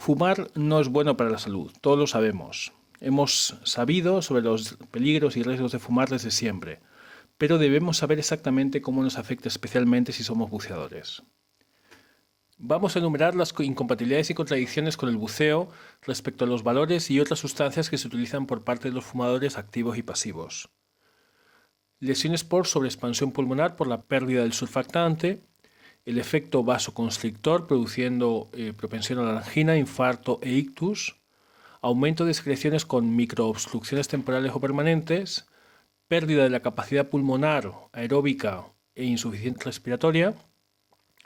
Fumar no es bueno para la salud, todos lo sabemos. Hemos sabido sobre los peligros y riesgos de fumar desde siempre, pero debemos saber exactamente cómo nos afecta, especialmente si somos buceadores. Vamos a enumerar las incompatibilidades y contradicciones con el buceo respecto a los valores y otras sustancias que se utilizan por parte de los fumadores activos y pasivos. Lesiones por sobreexpansión pulmonar por la pérdida del surfactante, el efecto vasoconstrictor produciendo propensión a la angina, infarto e ictus, aumento de secreciones con microobstrucciones temporales o permanentes, pérdida de la capacidad pulmonar aeróbica e insuficiencia respiratoria,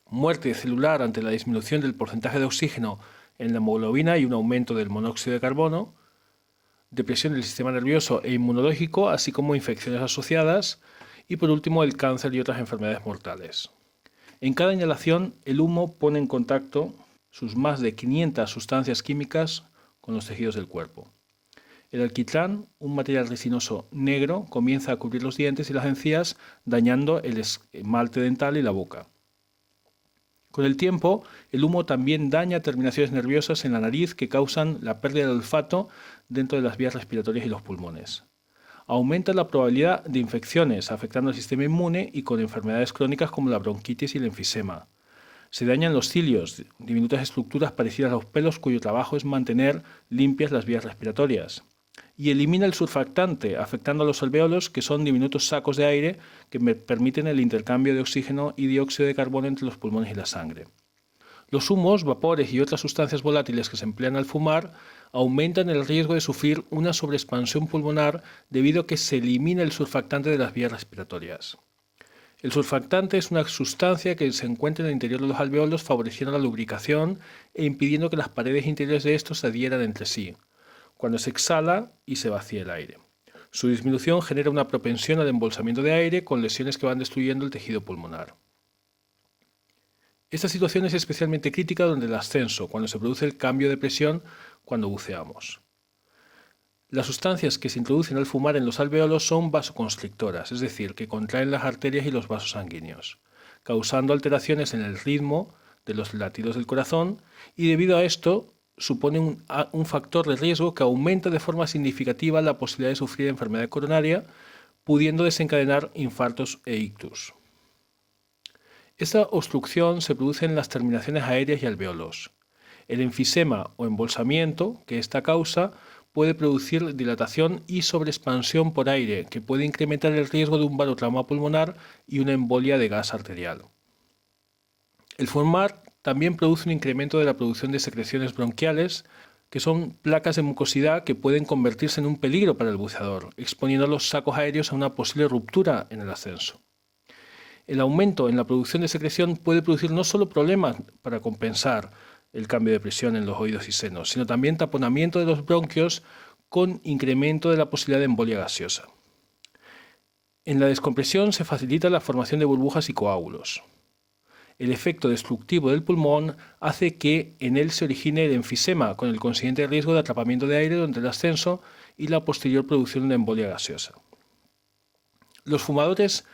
muerte celular ante la disminución del porcentaje de oxígeno en la hemoglobina y un aumento del monóxido de carbono, depresión del sistema nervioso e inmunológico, así como infecciones asociadas, y por último el cáncer y otras enfermedades mortales. En cada inhalación, el humo pone en contacto sus más de 500 sustancias químicas con los tejidos del cuerpo. El alquitrán, un material resinoso negro, comienza a cubrir los dientes y las encías, dañando el esmalte dental y la boca. Con el tiempo, el humo también daña terminaciones nerviosas en la nariz que causan la pérdida de olfato dentro de las vías respiratorias y los pulmones. Aumenta la probabilidad de infecciones, afectando al sistema inmune y con enfermedades crónicas como la bronquitis y el enfisema. Se dañan los cilios, diminutas estructuras parecidas a los pelos cuyo trabajo es mantener limpias las vías respiratorias. Y elimina el surfactante, afectando a los alvéolos, que son diminutos sacos de aire que permiten el intercambio de oxígeno y dióxido de carbono entre los pulmones y la sangre. Los humos, vapores y otras sustancias volátiles que se emplean al fumar aumentan el riesgo de sufrir una sobreexpansión pulmonar debido a que se elimina el surfactante de las vías respiratorias. El surfactante es una sustancia que se encuentra en el interior de los alvéolos favoreciendo la lubricación e impidiendo que las paredes interiores de estos se adhieran entre sí, cuando se exhala y se vacía el aire. Su disminución genera una propensión al embolsamiento de aire con lesiones que van destruyendo el tejido pulmonar. Esta situación es especialmente crítica durante el ascenso, cuando se produce el cambio de presión cuando buceamos. Las sustancias que se introducen al fumar en los alvéolos son vasoconstrictoras, es decir, que contraen las arterias y los vasos sanguíneos, causando alteraciones en el ritmo de los latidos del corazón y debido a esto supone un factor de riesgo que aumenta de forma significativa la posibilidad de sufrir enfermedad coronaria, pudiendo desencadenar infartos e ictus. Esta obstrucción se produce en las terminaciones aéreas y alvéolos. El enfisema o embolsamiento que esta causa puede producir dilatación y sobreexpansión por aire, que puede incrementar el riesgo de un barotrauma pulmonar y una embolia de gas arterial. El fumar también produce un incremento de la producción de secreciones bronquiales, que son placas de mucosidad que pueden convertirse en un peligro para el buceador, exponiendo a los sacos aéreos a una posible ruptura en el ascenso. El aumento en la producción de secreción puede producir no solo problemas para compensar el cambio de presión en los oídos y senos, sino también taponamiento de los bronquios con incremento de la posibilidad de embolia gaseosa. En la descompresión se facilita la formación de burbujas y coágulos. El efecto destructivo del pulmón hace que en él se origine el enfisema, con el consiguiente riesgo de atrapamiento de aire durante el ascenso y la posterior producción de embolia gaseosa. Los fumadores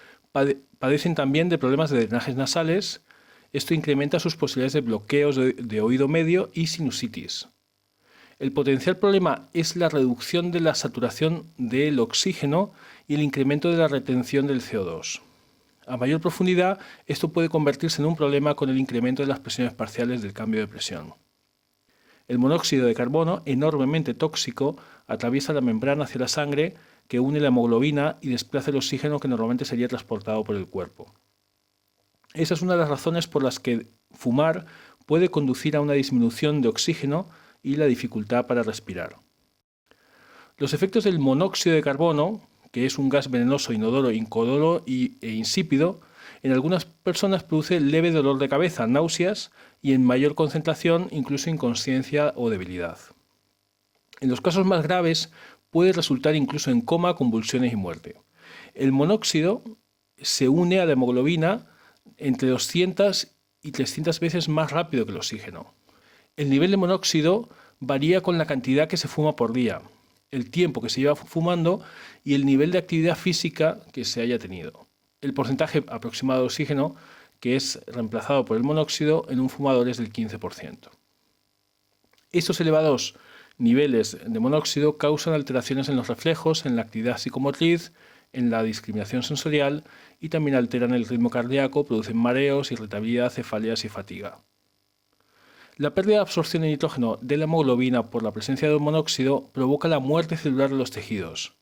padecen también de problemas de drenajes nasales. Esto incrementa sus posibilidades de bloqueos de oído medio y sinusitis. El potencial problema es la reducción de la saturación del oxígeno y el incremento de la retención del CO2. A mayor profundidad, esto puede convertirse en un problema con el incremento de las presiones parciales del cambio de presión. El monóxido de carbono, enormemente tóxico, atraviesa la membrana hacia la sangre que une la hemoglobina y desplaza el oxígeno que normalmente sería transportado por el cuerpo. Esa es una de las razones por las que fumar puede conducir a una disminución de oxígeno y la dificultad para respirar. Los efectos del monóxido de carbono, que es un gas venenoso, inodoro, incoloro e insípido, en algunas personas produce leve dolor de cabeza, náuseas y en mayor concentración incluso inconsciencia o debilidad. En los casos más graves puede resultar incluso en coma, convulsiones y muerte. El monóxido se une a la hemoglobina entre 200 y 300 veces más rápido que el oxígeno. El nivel de monóxido varía con la cantidad que se fuma por día, el tiempo que se lleva fumando y el nivel de actividad física que se haya tenido. El porcentaje aproximado de oxígeno que es reemplazado por el monóxido en un fumador es del 15%. Estos elevados niveles de monóxido causan alteraciones en los reflejos, en la actividad psicomotriz, en la discriminación sensorial y también alteran el ritmo cardíaco, producen mareos, irritabilidad, cefaleas y fatiga. La pérdida de absorción de nitrógeno de la hemoglobina por la presencia de monóxido provoca la muerte celular de los tejidos.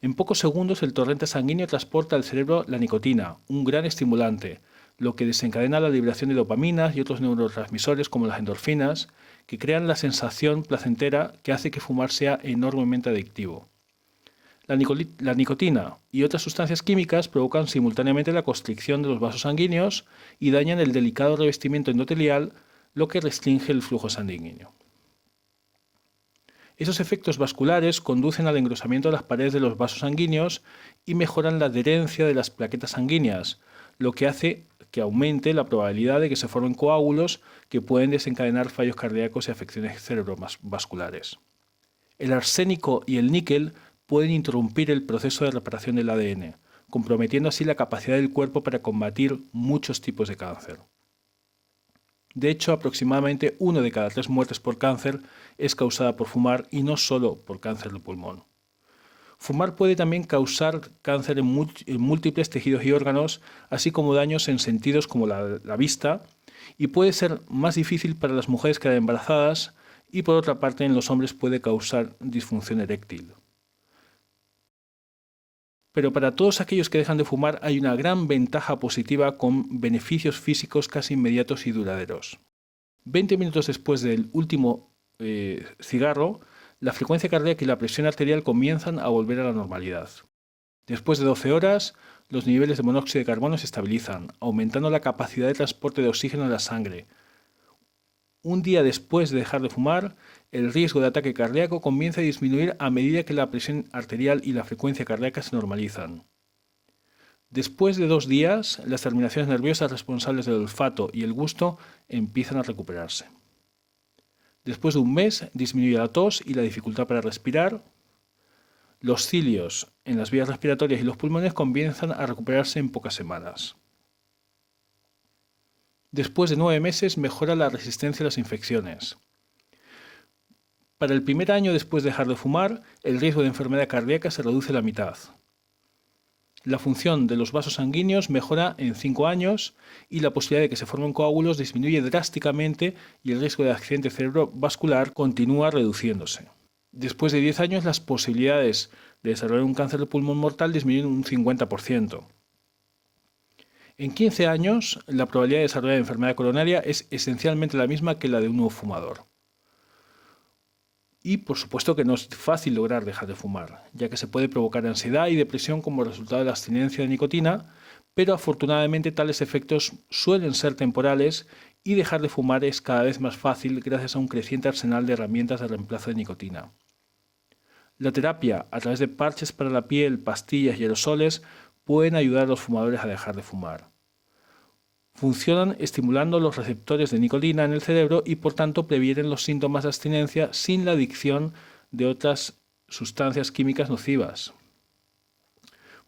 En pocos segundos el torrente sanguíneo transporta al cerebro la nicotina, un gran estimulante, lo que desencadena la liberación de dopaminas y otros neurotransmisores como las endorfinas, que crean la sensación placentera que hace que fumar sea enormemente adictivo. La nicotina y otras sustancias químicas provocan simultáneamente la constricción de los vasos sanguíneos y dañan el delicado revestimiento endotelial, lo que restringe el flujo sanguíneo. Esos efectos vasculares conducen al engrosamiento de las paredes de los vasos sanguíneos y mejoran la adherencia de las plaquetas sanguíneas, lo que hace que aumente la probabilidad de que se formen coágulos que pueden desencadenar fallos cardíacos y afecciones cerebrovasculares. El arsénico y el níquel pueden interrumpir el proceso de reparación del ADN, comprometiendo así la capacidad del cuerpo para combatir muchos tipos de cáncer. De hecho, aproximadamente 1 de cada 3 muertes por cáncer es causada por fumar y no solo por cáncer de pulmón. Fumar puede también causar cáncer en múltiples tejidos y órganos, así como daños en sentidos como la vista, y puede ser más difícil para las mujeres quedar embarazadas, y por otra parte en los hombres puede causar disfunción eréctil. Pero para todos aquellos que dejan de fumar hay una gran ventaja positiva con beneficios físicos casi inmediatos y duraderos. 20 minutos después del último cigarro, la frecuencia cardíaca y la presión arterial comienzan a volver a la normalidad. Después de 12 horas, los niveles de monóxido de carbono se estabilizan, aumentando la capacidad de transporte de oxígeno en la sangre. Un día después de dejar de fumar, el riesgo de ataque cardíaco comienza a disminuir a medida que la presión arterial y la frecuencia cardíaca se normalizan. Después de 2 días, las terminaciones nerviosas responsables del olfato y el gusto empiezan a recuperarse. Después de un mes, disminuye la tos y la dificultad para respirar. Los cilios en las vías respiratorias y los pulmones comienzan a recuperarse en pocas semanas. Después de 9 meses, mejora la resistencia a las infecciones. Para el primer año después de dejar de fumar, el riesgo de enfermedad cardíaca se reduce a la mitad. La función de los vasos sanguíneos mejora en 5 años y la posibilidad de que se formen coágulos disminuye drásticamente y el riesgo de accidente cerebrovascular continúa reduciéndose. Después de 10 años, las posibilidades de desarrollar un cáncer de pulmón mortal disminuyen un 50%. En 15 años, la probabilidad de desarrollar enfermedad coronaria es esencialmente la misma que la de un nuevo fumador. Y por supuesto que no es fácil lograr dejar de fumar, ya que se puede provocar ansiedad y depresión como resultado de la abstinencia de nicotina, pero afortunadamente tales efectos suelen ser temporales y dejar de fumar es cada vez más fácil gracias a un creciente arsenal de herramientas de reemplazo de nicotina. La terapia a través de parches para la piel, pastillas y aerosoles pueden ayudar a los fumadores a dejar de fumar. Funcionan estimulando los receptores de nicotina en el cerebro y por tanto previenen los síntomas de abstinencia sin la adicción de otras sustancias químicas nocivas.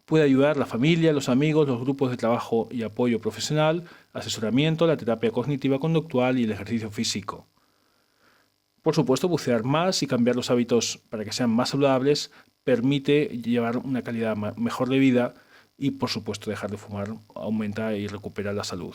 Puede ayudar la familia, los amigos, los grupos de trabajo y apoyo profesional, asesoramiento, la terapia cognitiva conductual y el ejercicio físico. Por supuesto, bucear más y cambiar los hábitos para que sean más saludables permite llevar una calidad mejor de vida y, por supuesto, dejar de fumar aumenta y recupera la salud.